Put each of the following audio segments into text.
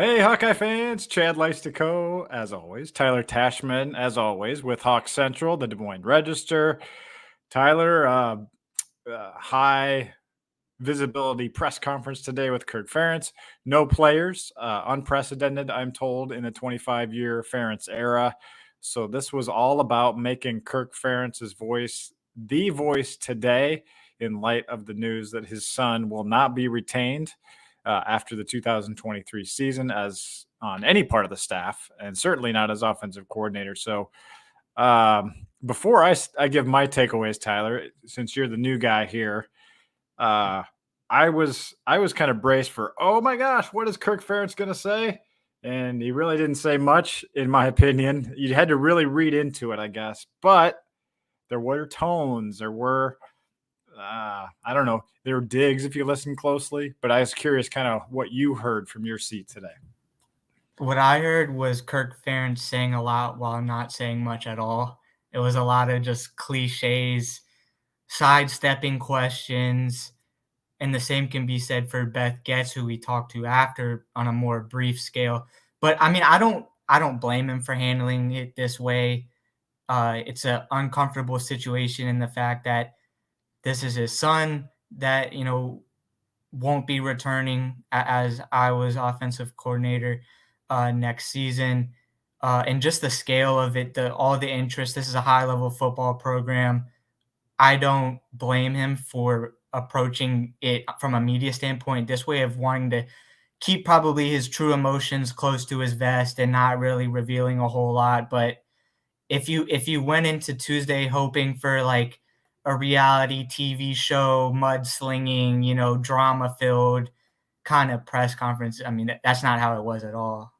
Hey, Hawkeye fans! Chad Leistikow, as always. Tyler Tachman, as always, with Hawk Central, the Des Moines Register. Tyler, high visibility press conference today with Kirk Ferentz. No players, unprecedented, I'm told, in the 25-year Ferentz era. So this was all about making Kirk Ferentz's voice the voice today in light of the news that his son will not be retained after the 2023 season as on any part of the staff, and certainly not as offensive coordinator. So before I give my takeaways, Tyler, since you're the new guy here, I was kind of braced for, oh my gosh, what is Kirk Ferentz going to say? And he really didn't say much, in my opinion. You had to really read into it, I guess. But there were tones, there were I don't know, there were digs if you listen closely. But I was curious, kind of what you heard from your seat today. What I heard was Kirk Ferentz saying a lot while not saying much at all. It was a lot of just cliches, sidestepping questions, and the same can be said for Beth Goetz, who we talked to after on a more brief scale. But I mean, I don't blame him for handling it this way. It's an uncomfortable situation in the fact that this is his son that won't be returning as I was offensive coordinator next season. And just the scale of it, all the interest. This is a high level football program. I don't blame him for approaching it from a media standpoint this way, of wanting to keep probably his true emotions close to his vest and not really revealing a whole lot. But if you went into Tuesday hoping for like a reality TV show, mudslinging, drama filled kind of press conference, I mean that's not how it was at all.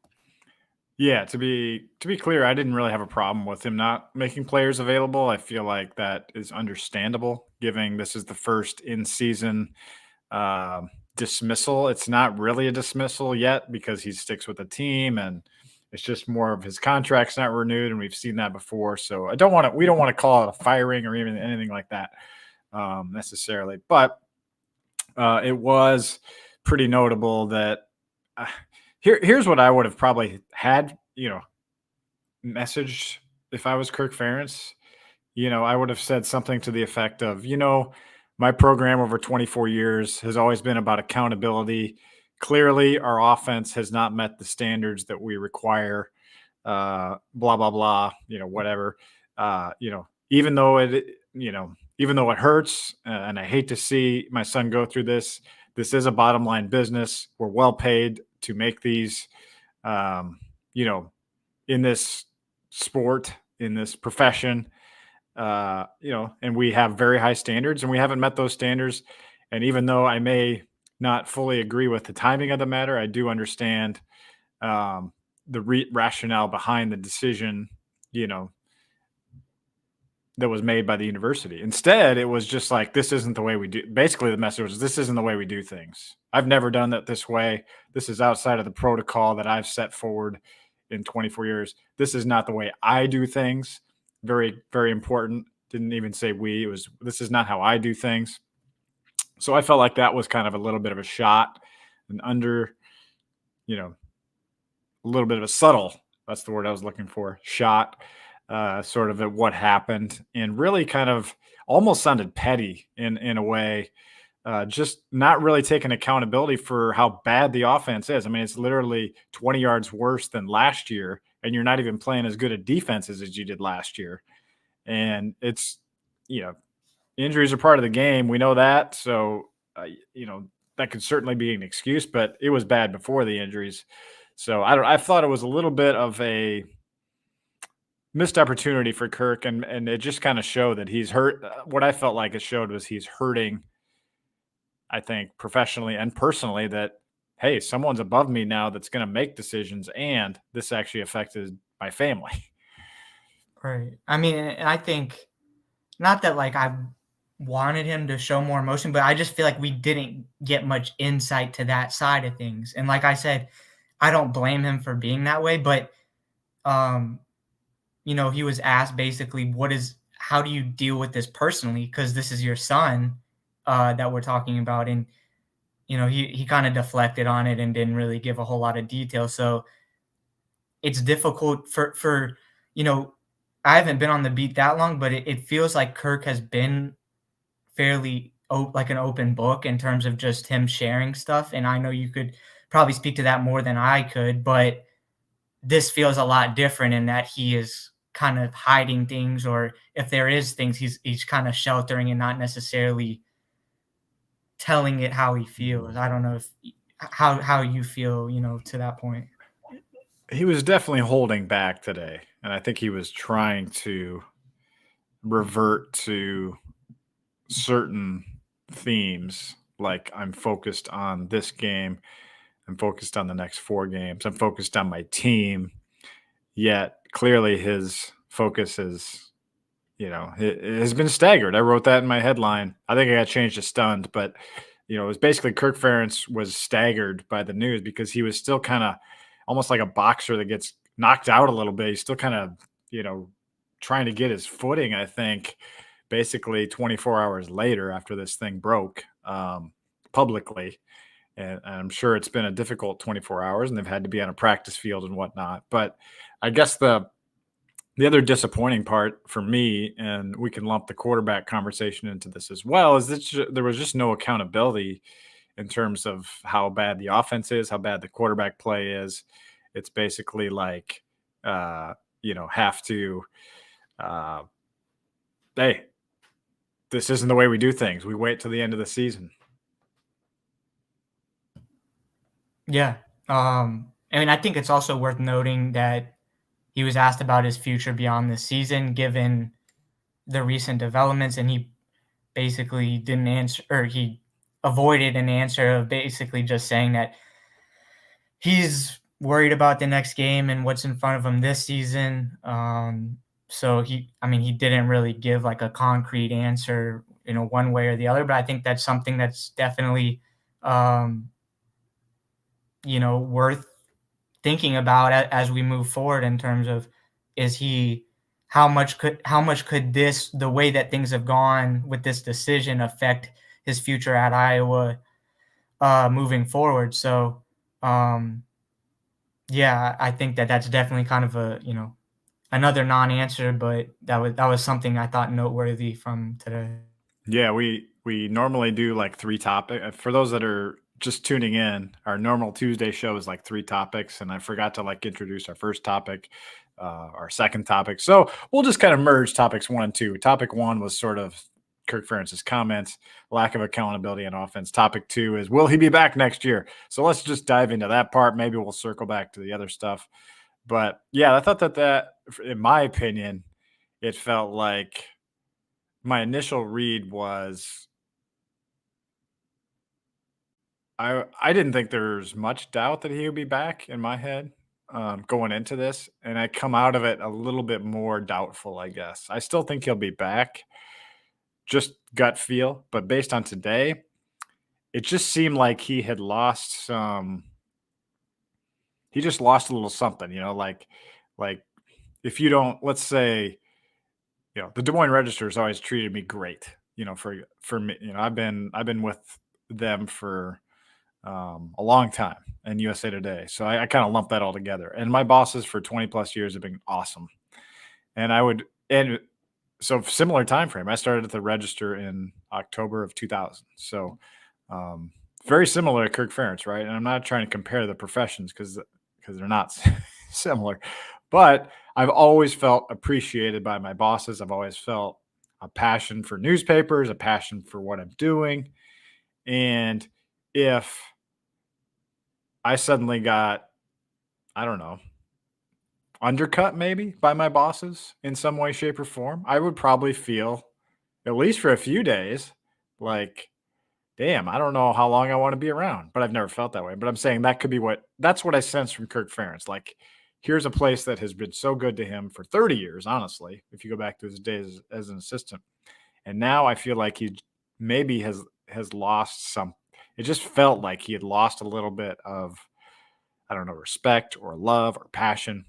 Yeah, to be clear, I didn't really have a problem with him not making players available. I feel like that is understandable, given this is the first in-season dismissal. It's not really a dismissal yet because he sticks with the team, and it's just more of his contract's not renewed, and we've seen that before. So we don't want to call it a firing or even anything like that necessarily, but it was pretty notable that. Here's what I would have probably had, messaged if I was Kirk Ferentz. I would have said something to the effect of, my program over 24 years has always been about accountability. Clearly, our offense has not met the standards that we require. Blah blah blah. Whatever. Even though even though it hurts, and I hate to see my son go through this. This is a bottom line business. We're well paid to make these, in this sport, in this profession, and we have very high standards, and we haven't met those standards. And even though I may not fully agree with the timing of the matter, I do understand the rationale behind the decision, that was made by the university. Instead, it was just like, this isn't the way we do. Basically, the message was, this isn't the way we do things. I've never done that this way. This is outside of the protocol that I've set forward in 24 years. This is not the way I do things. Very, very important. Didn't even say we. It was, this is not how I do things. So I felt like that was kind of a little bit of a shot, and a little bit of a subtle, that's the word I was looking for, shot, sort of at what happened, and really kind of almost sounded petty in a way, just not really taking accountability for how bad the offense is. I mean, it's literally 20 yards worse than last year, and you're not even playing as good at defenses as you did last year. And it's, injuries are part of the game. We know that. So, that could certainly be an excuse, but it was bad before the injuries. So I thought it was a little bit of a missed opportunity for Kirk, and it just kind of showed that he's hurt. What I felt like it showed was he's hurting, I think, professionally and personally, that, hey, someone's above me now that's going to make decisions, and this actually affected my family. Right. I mean, and I think not that like I wanted him to show more emotion, but I just feel like we didn't get much insight to that side of things. And like I said, I don't blame him for being that way, but he was asked basically, how do you deal with this personally? Because this is your son that we're talking about. And he kind of deflected on it and didn't really give a whole lot of detail. So it's difficult for I haven't been on the beat that long, but it feels like Kirk has been fairly like an open book in terms of just him sharing stuff. And I know you could probably speak to that more than I could, but this feels a lot different in that he is kind of hiding things, or if there is things, he's kind of sheltering and not necessarily telling it how he feels. I don't know if how you feel, to that point. He was definitely holding back today, and I think he was trying to revert to certain themes, like I'm focused on this game, I'm focused on the next 4 games, I'm focused on my team. Yet clearly his focus is, it has been staggered. I wrote that in my headline. I think I got changed to stunned, but it was basically Kirk Ferentz was staggered by the news because he was still kind of almost like a boxer that gets knocked out a little bit. He's still kind of, trying to get his footing, I think, basically 24 hours later after this thing broke publicly. And I'm sure it's been a difficult 24 hours and they've had to be on a practice field and whatnot. But I guess the other disappointing part for me, and we can lump the quarterback conversation into this as well, is that there was just no accountability in terms of how bad the offense is, how bad the quarterback play is. It's basically like, have to, hey, this isn't the way we do things. We wait till the end of the season. Yeah. I think it's also worth noting that he was asked about his future beyond this season, given the recent developments, and he basically didn't answer, or he avoided an answer of basically just saying that he's worried about the next game and what's in front of him this season. So he didn't really give like a concrete answer, one way or the other, but I think that's something that's definitely, worth thinking about as we move forward in terms of how much could this, the way that things have gone with this decision, affect his future at Iowa moving forward. So yeah, I think that's definitely kind of a, another non-answer, but that was something I thought noteworthy from today. Yeah, we normally do like 3 topics. For those that are just tuning in, our normal Tuesday show is like 3 topics, and I forgot to introduce our first topic, our second topic. So we'll just kind of merge topics 1 and 2. Topic 1 was sort of Kirk Ferentz's comments, lack of accountability on offense. Topic 2 is, will he be back next year? So let's just dive into that part. Maybe we'll circle back to the other stuff. But yeah, I thought that in my opinion, it felt like my initial read was I didn't think there's much doubt that he would be back in my head going into this, and I come out of it a little bit more doubtful, I guess. I still think he'll be back, just gut feel, but based on today, it just seemed like he had lost some. He just lost a little something, like if you don't, let's say, the Des Moines Register has always treated me great, for me, I've been with them for a long time, and USA Today. So I kind of lump that all together. And my bosses for 20 plus years have been awesome. And so similar time frame. I started at the Register in October of 2000. So very similar to Kirk Ferentz, right? And I'm not trying to compare the professions because they're not similar. But I've always felt appreciated by my bosses. I've always felt a passion for newspapers, a passion for what I'm doing. And if I suddenly got, I don't know, undercut maybe by my bosses in some way, shape, or form, I would probably feel, at least for a few days, like, damn, I don't know how long I want to be around. But I've never felt that way. But I'm saying that's what I sense from Kirk Ferentz. Like, here's a place that has been so good to him for 30 years, honestly, if you go back to his days as an assistant. And now I feel like he maybe has lost some. It just felt like he had lost a little bit of, I don't know, respect or love or passion.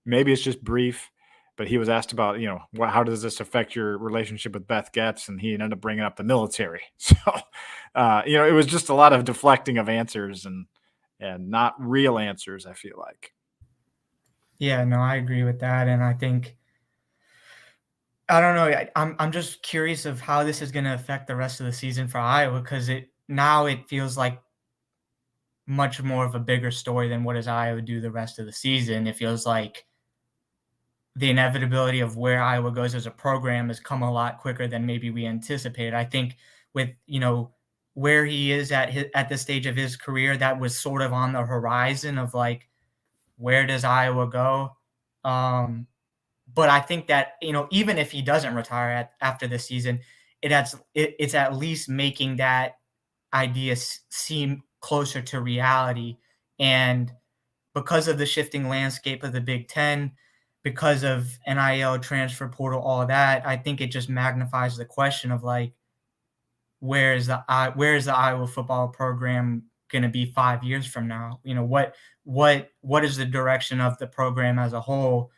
Maybe it's just brief, but he was asked about, how does this affect your relationship with Beth Goetz? And he ended up bringing up the military. So, it was just a lot of deflecting of answers and not real answers, I feel like. Yeah, no, I agree with that. And I think, I don't know, I'm just curious of how this is going to affect the rest of the season for Iowa, because it feels like much more of a bigger story than what does Iowa do the rest of the season. It feels like the inevitability of where Iowa goes as a program has come a lot quicker than maybe we anticipated. I think with, where he is at this stage of his career, that was sort of on the horizon of like, where does Iowa go? But I think that, even if he doesn't retire after this season, it's at least making that idea seem closer to reality. And because of the shifting landscape of the Big Ten, because of NIL, transfer portal, all of that, I think it just magnifies the question of like, where is the Iowa football program going to be 5 years from now? What is the direction of the program as a whole?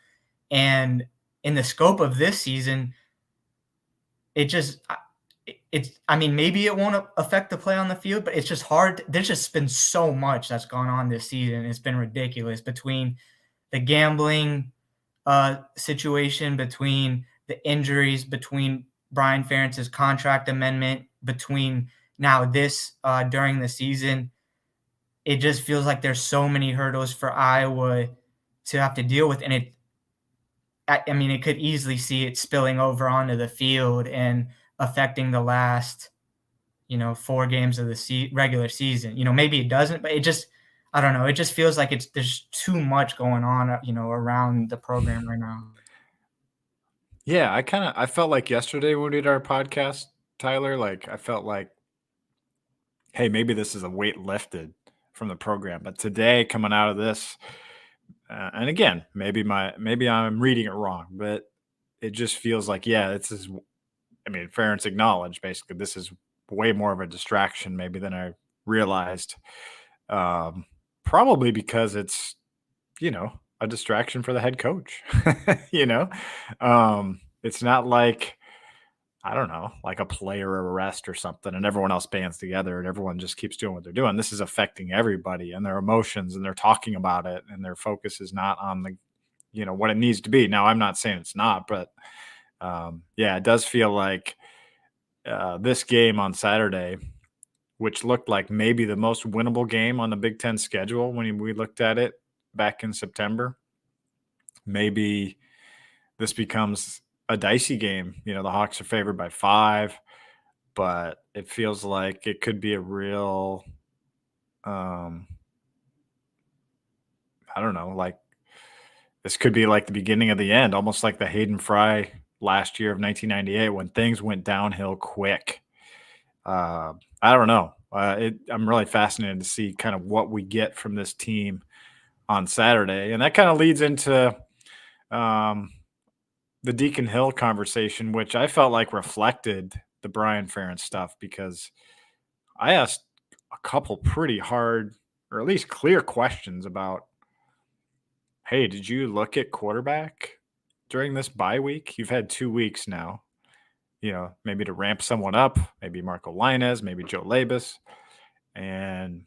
And in the scope of this season, maybe it won't affect the play on the field, but it's just hard. There's just been so much that's gone on this season. It's been ridiculous, between the gambling situation, between the injuries, between Brian Ferentz's contract amendment, between now this during the season. It just feels like there's so many hurdles for Iowa to have to deal with. And it could easily see it spilling over onto the field and affecting the last, 4 games of the regular season. Maybe it doesn't, but I don't know. It just feels like there's too much going on, around the program right now. Yeah, I felt like yesterday when we did our podcast, Tyler, like I felt like, hey, maybe this is a weight lifted from the program. But today, coming out of this, and again, maybe I'm reading it wrong, but it just feels like, this is. Ferentz acknowledged basically this is way more of a distraction maybe than I realized. Probably because it's, a distraction for the head coach. It's not like, I don't know, like a player arrest or something and everyone else bands together and everyone just keeps doing what they're doing. This is affecting everybody and their emotions, and they're talking about it, and their focus is not on the, what it needs to be. Now, I'm not saying it's not, but it does feel like this game on Saturday, which looked like maybe the most winnable game on the Big Ten schedule when we looked at it back in September, maybe this becomes a dicey game. The Hawks are favored by 5, but it feels like it could be a real, I don't know, like this could be like the beginning of the end, almost like the Hayden Fry last year of 1998 when things went downhill quick. I don't know. I'm really fascinated to see kind of what we get from this team on Saturday. And that kind of leads into the Deacon Hill conversation, which I felt like reflected the Brian Ferentz stuff, because I asked a couple pretty hard, or at least clear questions about, hey, did you look at quarterback during this bye week? You've had 2 weeks now, maybe to ramp someone up, maybe Marco Linez, maybe Joe Labus. And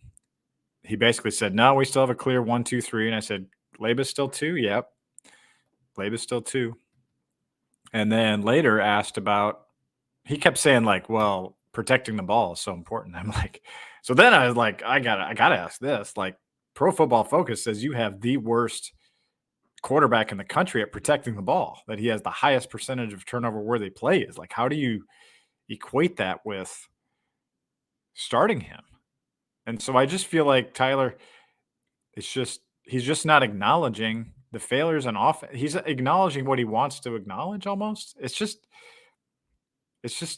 he basically said, no, we still have a clear 1, 2, 3. And I said, Labus still 2? Yep. Labus still 2. And then later asked about, he kept saying like, well, protecting the ball is so important. I'm like, so then I was like, I gotta ask this. Like, Pro Football Focus says you have the worst quarterback in the country at protecting the ball, that he has the highest percentage of turnover worthy plays. Like, how do you equate that with starting him? And so I just feel like Tyler, he's just not acknowledging the failures on offense. He's acknowledging what he wants to acknowledge almost. It's just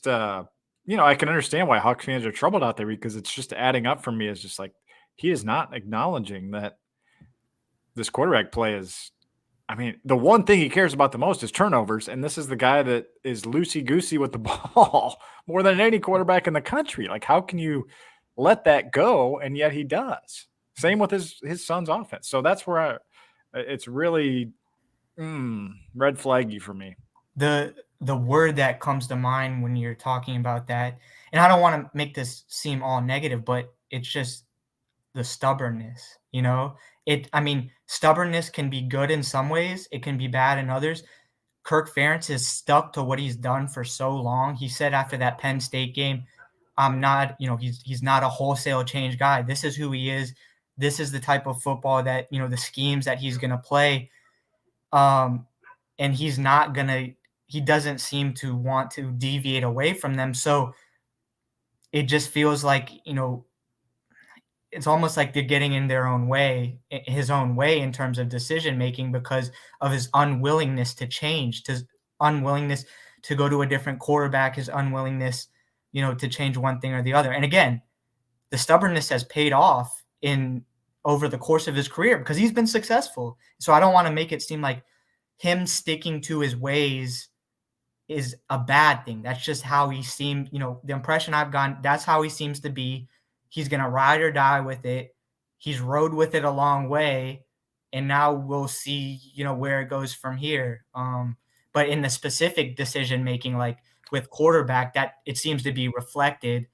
I can understand why Hawks fans are troubled out there, because it's just adding up for me. It's just like, he is not acknowledging that this quarterback play is, the one thing he cares about the most is turnovers. And this is the guy that is loosey-goosey with the ball more than any quarterback in the country. Like, how can you let that go? And yet he does. Same with his son's offense. So that's where it's really Red flaggy for me. The word that comes to mind when you're talking about that, and I don't want to make this seem all negative, but it's just the stubbornness, you know? I mean, stubbornness can be good in some ways, it can be bad in others. Kirk Ferentz has stuck to what he's done for so long. He said after that Penn State game, I'm not, he's not a wholesale change guy. This is who he is. This is the type of football that, the schemes that he's going to play. And he's not going to, he doesn't seem to want to deviate away from them. So it just feels like, it's almost like they're getting in their own way, his own way in terms of decision making because of his unwillingness to change, his unwillingness to go to a different quarterback, his unwillingness, to change one thing or the other. And again, the stubbornness has paid off over the course of his career because he's been successful. So I don't want to make it seem like him sticking to his ways is a bad thing. That's just how he seemed, the impression I've gotten, that's how he seems to be. He's going to ride or die with it. He's rode with it a long way. And now we'll see, where it goes from here. But in the specific decision-making, like with quarterback, that it seems to be reflected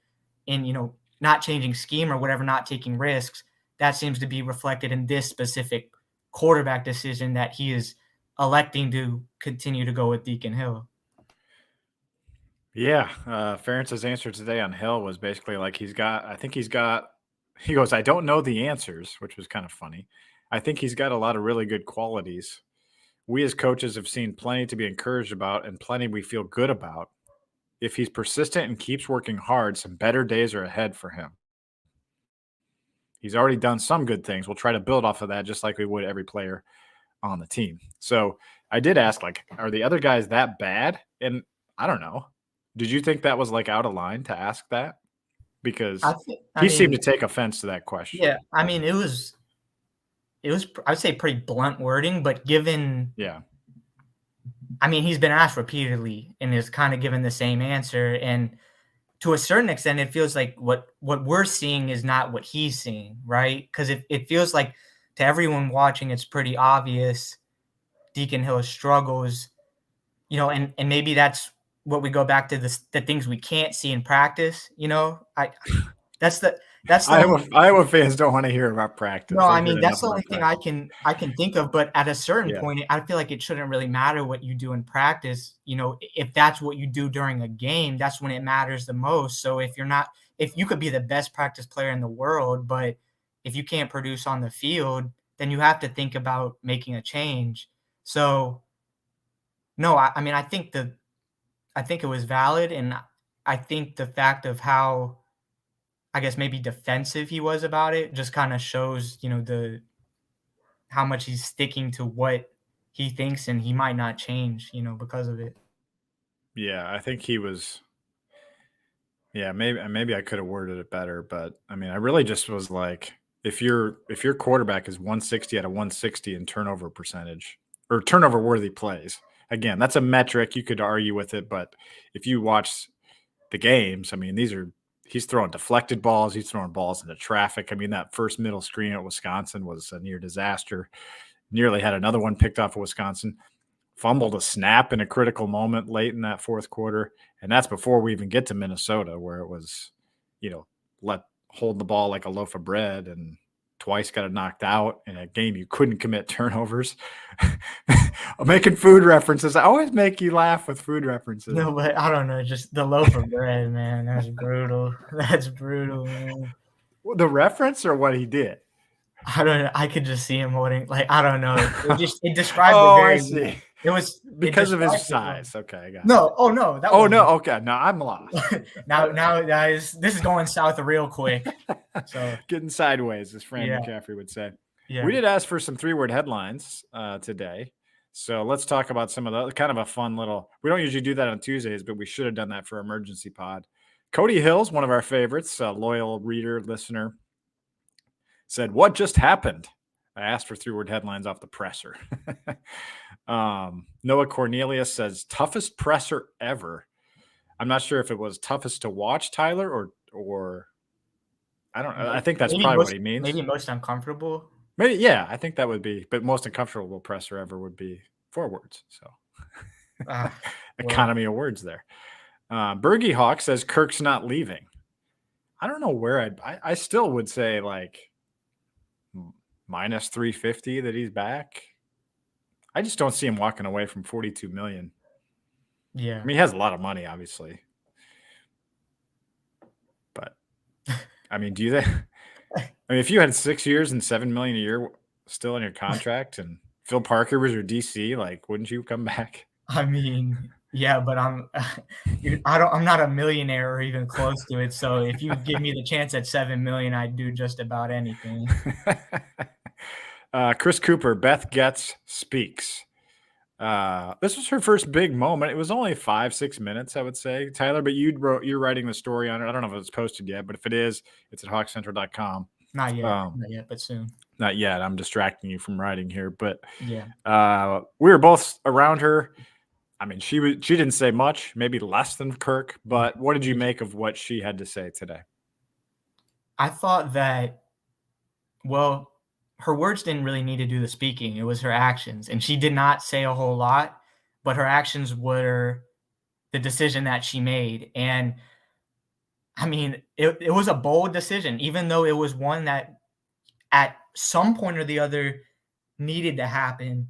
in, not changing scheme or whatever, not taking risks. That seems to be reflected in this specific quarterback decision that he is electing to continue to go with Deacon Hill. Yeah, Ferentz's answer today on Hill was basically like he goes, I don't know the answers, which was kind of funny. I think he's got a lot of really good qualities. We as coaches have seen plenty to be encouraged about and plenty we feel good about. If he's persistent and keeps working hard, some better days are ahead for him. He's already done some good things. We'll try to build off of that just like we would every player on the team. So I did ask, like, are the other guys that bad? And I don't know. Did you think that was like out of line to ask that? Because he seemed to take offense to that question. Yeah, I mean, it was I would say pretty blunt wording, but given I mean, he's been asked repeatedly and is kind of given the same answer. And to a certain extent, it feels like what we're seeing is not what he's seeing, right? Because it feels like to everyone watching, it's pretty obvious Deacon Hill's struggles, and maybe that's what we go back to the things we can't see in practice, that's Iowa fans don't want to hear about practice. No, I mean, that's the only thing I can think of. But at a certain point, I feel like it shouldn't really matter what you do in practice. If that's what you do during a game, that's when it matters the most. So if you could be the best practice player in the world, but if you can't produce on the field, then you have to think about making a change. So no, I mean, I think it was valid. And I think the fact of how, I guess, maybe defensive he was about it just kind of shows, how much he's sticking to what he thinks and he might not change, because of it. Yeah, I think he was. Yeah, maybe I could have worded it better, but I mean, I really just was like, if your quarterback is 160 out of 160 in turnover percentage or turnover worthy plays, again, that's a metric you could argue with it, but if you watch the games, I mean, he's throwing deflected balls. He's throwing balls into traffic. I mean, that first middle screen at Wisconsin was a near disaster. Nearly had another one picked off of Wisconsin. Fumbled a snap in a critical moment late in that fourth quarter. And that's before we even get to Minnesota, where it was, hold the ball like a loaf of bread and twice got it knocked out in a game you couldn't commit turnovers. I'm making food references. I always make you laugh with food references. No, but I don't know. Just the loaf of bread, man. That's brutal. That's brutal, man. The reference or what he did? I don't know. I could just see him holding, like, I don't know. It described it very I see. well. It was because of his size. Okay, I got it. No, oh no. Okay. No, I'm lost. now, guys, this is going south real quick. So getting sideways, as Fran McCaffrey would say. Yeah. We did ask for some 3-word headlines today. So let's talk about some of the kind of a fun little. We don't usually do that on Tuesdays, but we should have done that for Emergency Pod. Cody Hill's one of our favorites, a loyal reader, listener, said, "What just happened?" I asked for 3-word headlines off the presser. Noah Cornelius says, toughest presser ever. I'm not sure if it was toughest to watch, Tyler, or I don't know. I think that's probably what he means. Maybe most uncomfortable. Maybe, yeah, I think that would be, but most uncomfortable presser ever would be 4 words. So Well, economy of words there. Bergie Hawk says Kirk's not leaving. I don't know where I still would say like minus 350 that he's back. I just don't see him walking away from 42 million. yeah. I mean, he has a lot of money, obviously. But I mean, do you think? I mean, if you had 6 years and $7 million a year still in your contract, and Phil Parker was your DC, like, wouldn't you come back? I mean, yeah, but I'm not a millionaire or even close to it. So if you give me the chance at 7 million, I'd do just about anything. Chris Cooper, Beth Goetz speaks. This was her first big moment. It was only 5-6 minutes, I would say, Tyler. But you're writing the story on it. I don't know if it's posted yet, but if it is, it's at hawkcentral.com. Not yet, but soon. Not yet. I'm distracting you from writing here, but yeah. We were both around her. I mean, she didn't say much, maybe less than Kirk. But what did you make of what she had to say today? I thought that, well, her words didn't really need to do the speaking. It was her actions. And she did not say a whole lot, but her actions were the decision that she made. And I mean, it was a bold decision, even though it was one that at some point or the other needed to happen.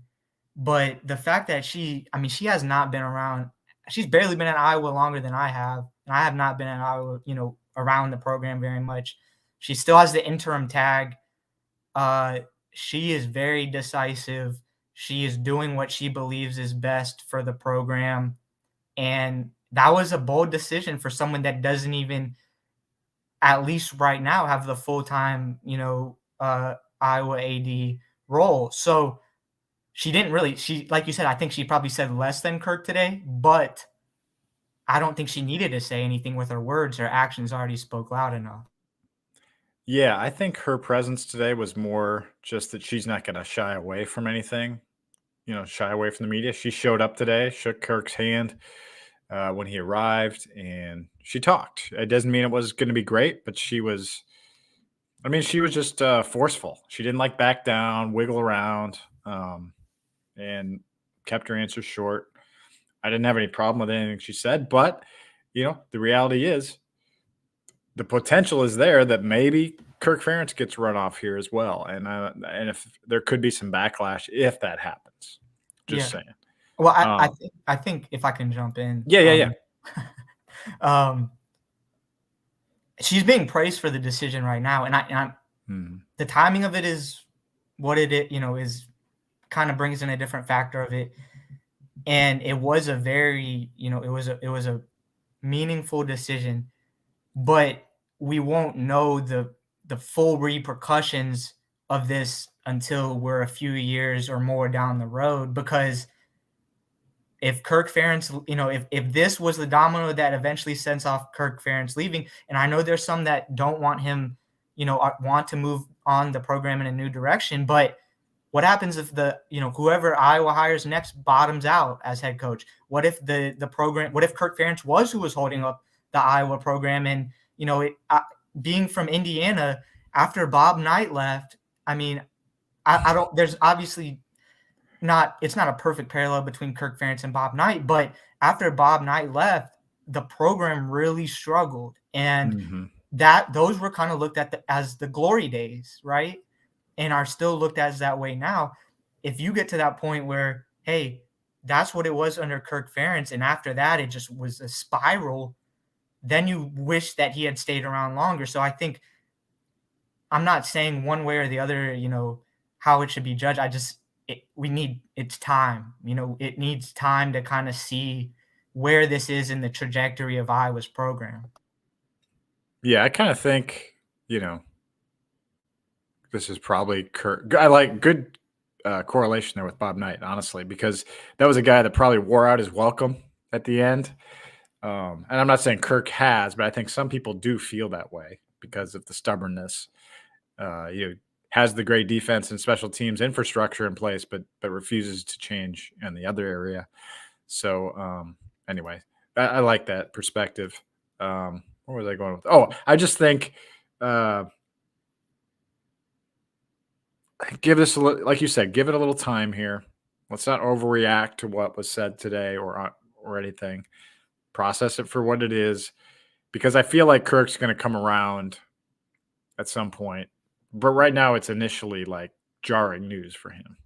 But the fact that she has not been around. She's barely been at Iowa longer than I have. And I have not been at Iowa, around the program very much. She still has the interim tag. She is very decisive. She is doing what she believes is best for the program. And that was a bold decision for someone that doesn't even, at least right now, have the full-time, Iowa AD role. So she didn't really, like you said, I think she probably said less than Kirk today, but I don't think she needed to say anything with her words. Her actions already spoke loud enough. Yeah, I think her presence today was more just that she's not going to shy away from anything, shy away from the media. She showed up today, shook Kirk's hand when he arrived, and she talked. It doesn't mean it was going to be great, but she was just forceful. She didn't back down, wiggle around, and kept her answers short. I didn't have any problem with anything she said, but, the reality is, the potential is there that maybe Kirk Ferentz gets run off here as well, and if there could be some backlash if that happens. Just saying. Well, I think if I can jump in. Yeah. She's being praised for the decision right now, and the timing of it is what it is kind of brings in a different factor of it, and it was a very it was a meaningful decision. But we won't know the full repercussions of this until we're a few years or more down the road. Because if Kirk Ferentz, if this was the domino that eventually sends off Kirk Ferentz leaving, and I know there's some that don't want him, want to move on the program in a new direction, but what happens if whoever Iowa hires next bottoms out as head coach? What if the program? What if Kirk Ferentz was who was holding up the Iowa program? And being from Indiana, after Bob Knight left, I mean, I don't. There's obviously not. It's not a perfect parallel between Kirk Ferentz and Bob Knight, but after Bob Knight left, the program really struggled, and those were kind of looked at as the glory days, right? And are still looked at as that way now. If you get to that point where, hey, that's what it was under Kirk Ferentz, and after that it just was a spiral, then you wish that he had stayed around longer. So I think, I'm not saying one way or the other, how it should be judged. It's time. It needs time to kind of see where this is in the trajectory of Iowa's program. Yeah, I kind of think, this is probably Kirk. I like good correlation there with Bob Knight, honestly, because that was a guy that probably wore out his welcome at the end. And I'm not saying Kirk has, but I think some people do feel that way because of the stubbornness. Has the great defense and special teams infrastructure in place, but refuses to change in the other area. So anyway, I like that perspective. Where was I going with? Oh, I just think give this like you said, give it a little time here. Let's not overreact to what was said today or anything. Process it for what it is, because I feel like Kirk's going to come around at some point. But right now, it's initially like jarring news for him,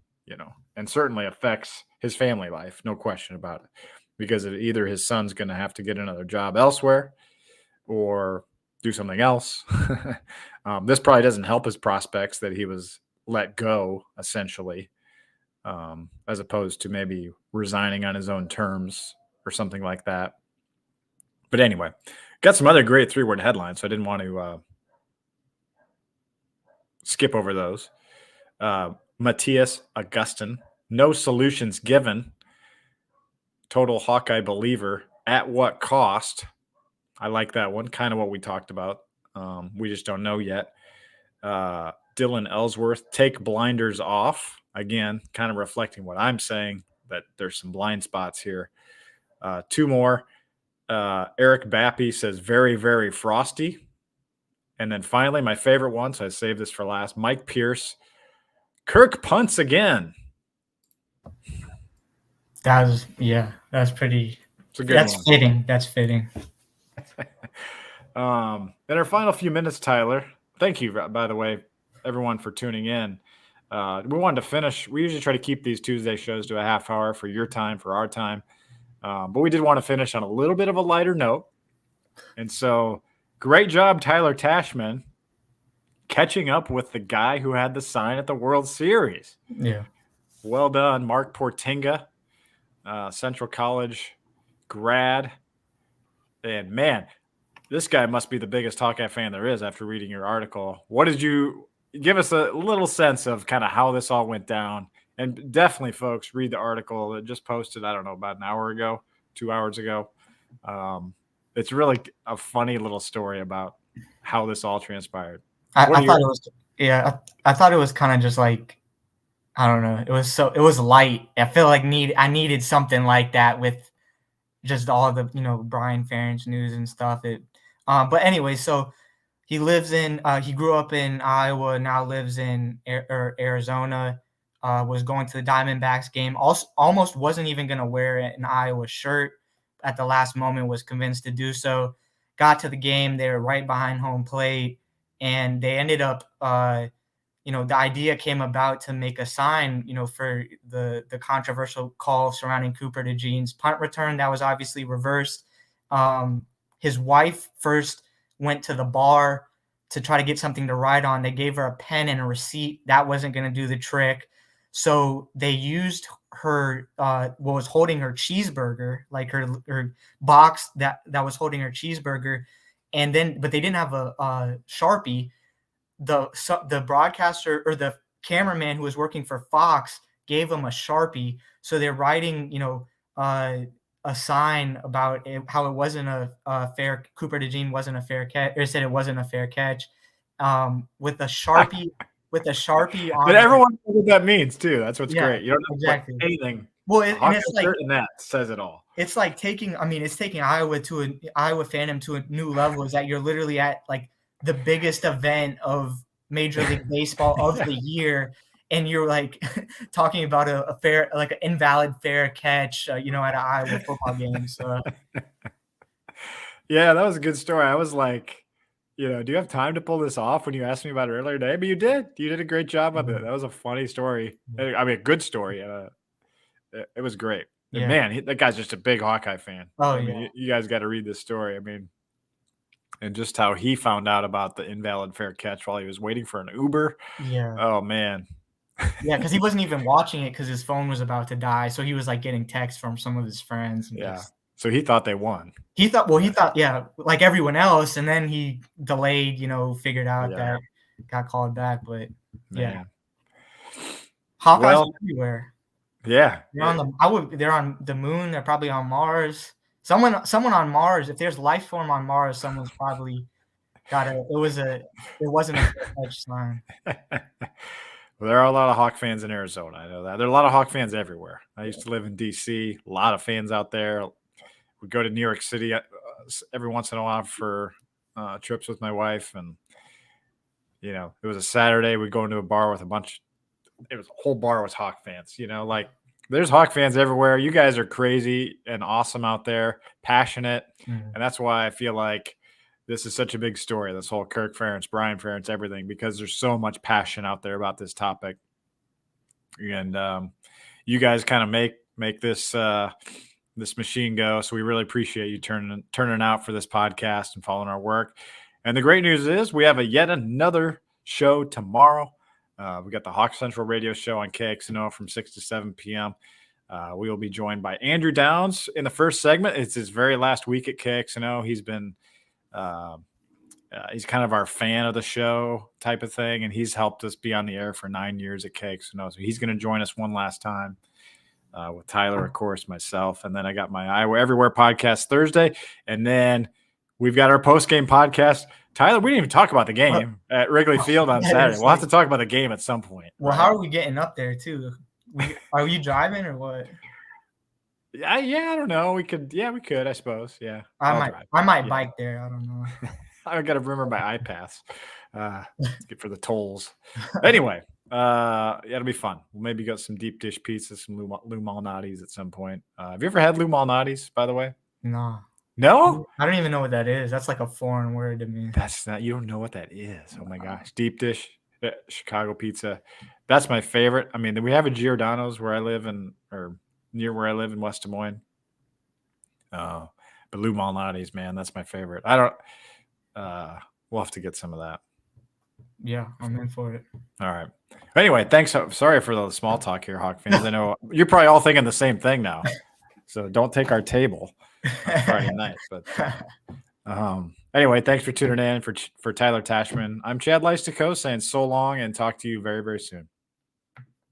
and certainly affects his family life, no question about it, because either his son's going to have to get another job elsewhere or do something else. This probably doesn't help his prospects that he was let go, essentially, as opposed to maybe resigning on his own terms or something like that. But anyway, got some other great 3-word headlines, so I didn't want to skip over those. Matthias Augustin, no solutions given. Total Hawkeye believer, at what cost? I like that one, kind of what we talked about. We just don't know yet. Dylan Ellsworth, take blinders off. Again, kind of reflecting what I'm saying, that there's some blind spots here. 2 more. Eric Bappy says, very, very frosty. And then finally, my favorite one, so I saved this for last, Mike Pierce, Kirk punts again. That's pretty. That's one. fitting. That's fitting. In our final few minutes, Tyler, thank you, by the way, everyone, for tuning in. We wanted to finish. We usually try to keep these Tuesday shows to a half hour for your time, for our time. But we did want to finish on a little bit of a lighter note. And so, great job, Tyler Tachman, catching up with the guy who had the sign at the World Series. Yeah. Well done, Mark Portinga, Central College grad. And man, this guy must be the biggest Hawkeye fan there is after reading your article. What did you give us a little sense of kind of how this all went down? And definitely, folks, read the article that just posted, I don't know, about an hour ago, 2 hours ago. It's really a funny little story about how this all transpired. I thought it was kind of just like, I don't know. It was light. I feel like I needed something like that with just all the, Brian Ferentz news and stuff. But anyway, so he grew up in Iowa, now lives in Arizona, was going to the Diamondbacks game. Also, almost wasn't even going to wear an Iowa shirt. At the last moment, was convinced to do so. Got to the game. They were right behind home plate. And they ended up, the idea came about to make a sign, for the controversial call surrounding Cooper DeJean's punt return. That was obviously reversed. His wife first went to the bar to try to get something to write on. They gave her a pen and a receipt. That wasn't going to do the trick. So they used her, what was holding her cheeseburger, like her box that was holding her cheeseburger. But they didn't have a Sharpie. The broadcaster or the cameraman who was working for Fox gave them a Sharpie. So they're writing, a sign about how it wasn't a fair, Cooper DeJean wasn't a fair catch, or said it wasn't a fair catch, with a Sharpie. With a Sharpie on. But everyone knows what that means too. That's what's great. You don't have exactly. to anything. Well, and it's like, and that says it all. It's like taking Iowa fandom to a new level. Is that you're literally at like the biggest event of Major League Baseball of the year, and you're like talking about a fair, like an invalid fair catch, at an Iowa football game. So, yeah, that was a good story. I was like, do you have time to pull this off when you asked me about it earlier today? But you did. You did a great job with it. That was a funny story. I mean, a good story. It was great. Yeah. Man, that guy's just a big Hawkeye fan. Oh, I mean, you guys got to read this story. I mean, and just how he found out about the invalid fair catch while he was waiting for an Uber. Yeah. Oh, man. Yeah, because he wasn't even watching it because his phone was about to die. So he was like getting texts from some of his friends. Yeah. So he thought they won. He thought, like everyone else. And then he delayed, figured out that got called back. But yeah. Hawkeyes everywhere. Yeah. They're on the moon. They're probably on Mars. Someone on Mars. If there's life form on Mars, someone's probably got it. It wasn't a catch sign. Well, there are a lot of Hawk fans in Arizona. I know that. There are a lot of Hawk fans everywhere. I used to live in D.C. A lot of fans out there. We go to New York City every once in a while for trips with my wife. And, it was a Saturday. We'd go into a bar with a whole bar was Hawk fans, like there's Hawk fans everywhere. You guys are crazy and awesome out there, passionate. And that's why I feel like this is such a big story, this whole Kirk Ferentz, Brian Ferentz, everything, because there's so much passion out there about this topic. And you guys kind of make this this machine go. So we really appreciate you turning out for this podcast and following our work. And the great news is we have yet another show tomorrow. We got the Hawk Central Radio Show on KXNO from 6 to 7 p.m. We will be joined by Andrew Downs in the first segment. It's his very last week at KXNO. He's been he's kind of our fan of the show type of thing, and he's helped us be on the air for 9 years at KXNO. So he's going to join us one last time with Tyler, of course, myself, and then I got my Iowa Everywhere podcast Thursday, and then we've got our post-game podcast. Tyler, we didn't even talk about the game at Wrigley Field on Saturday. We'll have to talk about the game at some point. Well, right? How are we getting up there, too? Are you driving or what? Yeah, I don't know. We could, I suppose. Yeah. I might bike there. I don't know. I got to remember my iPass for the tolls. Anyway, it'll be fun. We'll maybe get some deep dish pizza, some Lou Malnati's at some point. Have you ever had Lou Malnati's, by the way? No. No? I don't even know what that is. That's like a foreign word to me. You don't know what that is. Oh my gosh. Deep dish Chicago pizza. That's my favorite. I mean, we have a Giordano's where I live or near where I live in West Des Moines. But Lou Malnati's, man, that's my favorite. We'll have to get some of that. Yeah, I'm in for it. All right. Anyway, thanks. Sorry for the small talk here, Hawk fans. I know you're probably all thinking the same thing now. So don't take our table on Friday night. But anyway, thanks for tuning in. For Tyler Tachman, I'm Chad Leistikow saying so long and talk to you very, very soon.